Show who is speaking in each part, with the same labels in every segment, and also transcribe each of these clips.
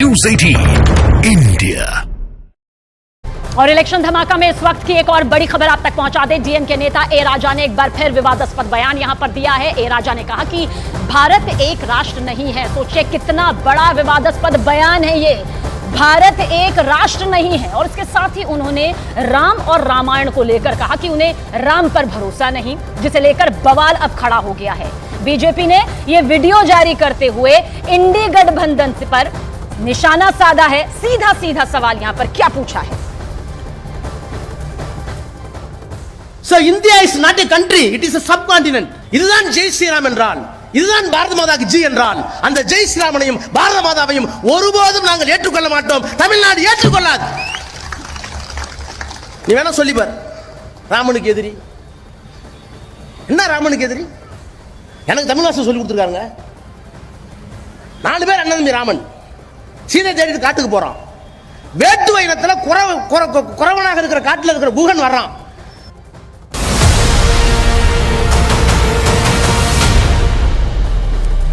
Speaker 1: News 18 India.
Speaker 2: और election धमाका में इस वक्त की एक और बड़ी खबर आप तक पहुंचा दें। डीएम के नेता ए राजा ने एक बार फिर विवादास्पद बयान यहां पर दिया है। ए राजा ने कहा कि भारत एक राष्ट्र नहीं है। सोचिए कितना बड़ा विवादास्पद बयान है ये। भारत एक राष्ट्र नहीं है। और इसके साथ ही उन्होंने राम और रामायण को लेकर कहा कि उन्हें राम पर भरोसा नहीं, जिसे लेकर बवाल अब खड़ा हो गया है। बीजेपी ने यह वीडियो जारी करते हुए इंडी गठबंधन पर निशाना साधा है। सीधा सीधा सवाल यहां पर क्या पूछा है?
Speaker 3: So India is not a country, it is a subcontinent. இதுதான் ஜெய் ஸ்ரீராம் என்றான், இதுதான் பாரத மாதாக்கு ஜி என்றான். அந்த ஜெய் ஸ்ரீராமனையும் பாரத மாதாவையும் ஒருபோதும் நாங்கள் ஏற்றுக்கொள்ள மாட்டோம். தமிழ்நாடு ஏற்றுக்கொள்ளாது. நீ வேணா சொல்லி பார், ராமனுக்கு எதிரி என்ன? ராமனுக்கு எதிரி எனக்கு தமிழ் வாசம் சொல்லி கொடுத்துருக்காங்க. 4 பேர் அண்ணன் தம்பி. ராமன் சீதை தேடிட்டு காட்டுக்கு போறான். வேட்டுவ இனத்துல குறவனாக இருக்கிற காட்டுல இருக்கிற குகன் வர்றான்.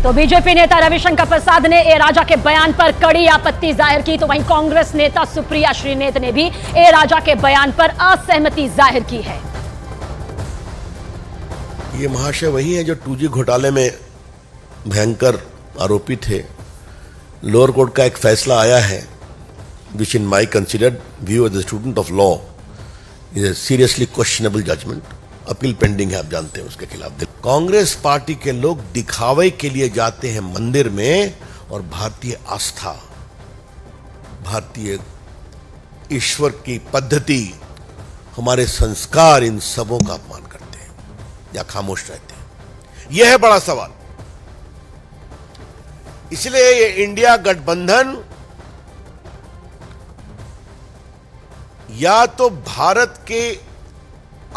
Speaker 2: तो बीजेपी नेता रविशंकर प्रसाद ने ए राजा के बयान पर कड़ी आपत्ति जाहिर की, तो वहीं कांग्रेस नेता सुप्रिया श्रीनेत ने भी ए राजा के बयान पर असहमति जाहिर की है।
Speaker 4: ये महाशय वही है जो 2G घोटाले में भयंकर आरोपी थे। लोअर कोर्ट का एक फैसला आया है which in my considered view as a student of law is a seriously questionable judgment. Appeal pending है, आप जानते हैं उसके खिलाफ। कांग्रेस पार्टी के लोग दिखावे के लिए जाते हैं मंदिर में और भारतीय आस्था, भारतीय ईश्वर की पद्धति, हमारे संस्कार, इन सबों का अपमान करते हैं या खामोश रहते हैं। यह है बड़ा सवाल। इसलिए ये इंडिया गठबंधन या तो भारत के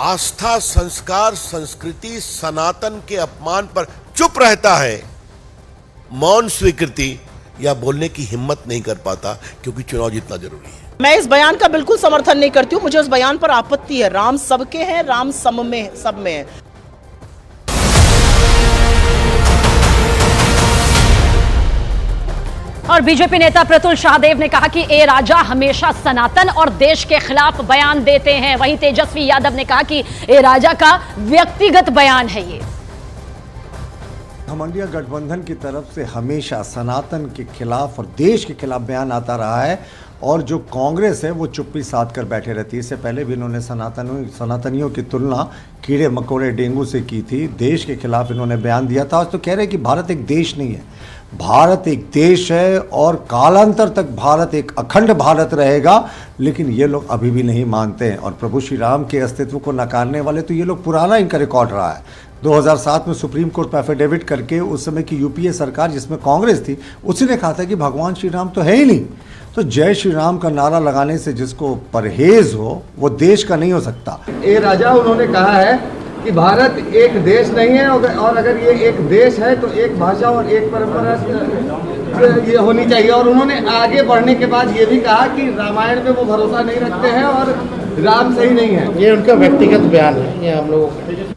Speaker 4: आस्था, संस्कार, संस्कृति, सनातन के अपमान पर चुप रहता है, मौन स्वीकृति या बोलने की हिम्मत नहीं कर पाता, क्योंकि चुनाव जीतना जरूरी है।
Speaker 5: मैं इस बयान का बिल्कुल समर्थन नहीं करती हूं। मुझे उस बयान पर आपत्ति है। राम सबके हैं, राम सब में है।
Speaker 2: और बीजेपी नेता प्रतुल शाहदेव ने कहा कि ए राजा हमेशा सनातन और देश के खिलाफ बयान देते हैं। वहीं तेजस्वी यादव ने कहा कि ए राजा का व्यक्तिगत बयान है ये।
Speaker 6: हम इंडिया गठबंधन की तरफ से हमेशा सनातन के खिलाफ और देश के खिलाफ बयान आता रहा है, और जो कांग्रेस है वो चुप्पी साध कर बैठे रहती है। इससे पहले भी इन्होंने सनातनियों की तुलना कीड़े मकोड़े डेंगू से की थी। देश के खिलाफ इन्होंने बयान दिया था। आज तो कह रहे हैं कि भारत एक देश नहीं है। भारत एक देश है और कालांतर तक भारत एक अखंड भारत रहेगा, लेकिन ये लोग अभी भी नहीं मानते हैं। और प्रभु श्री राम के अस्तित्व को नकारने वाले तो ये लोग पुराना इनका रिकॉर्ड रहा है। 2007 में सुप्रीम कोर्ट में एफिडेविट करके उस समय की यूपीए सरकार जिसमें कांग्रेस थी, उसी ने कहा था कि भगवान श्री राम तो है ही नहीं। तो जय श्री राम का नारा लगाने से जिसको परहेज हो वो देश का नहीं हो सकता।
Speaker 7: ए राजा उन्होंने कहा है कि भारत एक देश नहीं है, और अगर ये एक देश है तो एक भाषा और एक परंपरा ये होनी चाहिए। और उन्होंने आगे बढ़ने के बाद ये भी कहा कि रामायण पे वो भरोसा नहीं रखते हैं और राम सही नहीं है।
Speaker 3: ये उनका व्यक्तिगत बयान है, ये हम लोगों का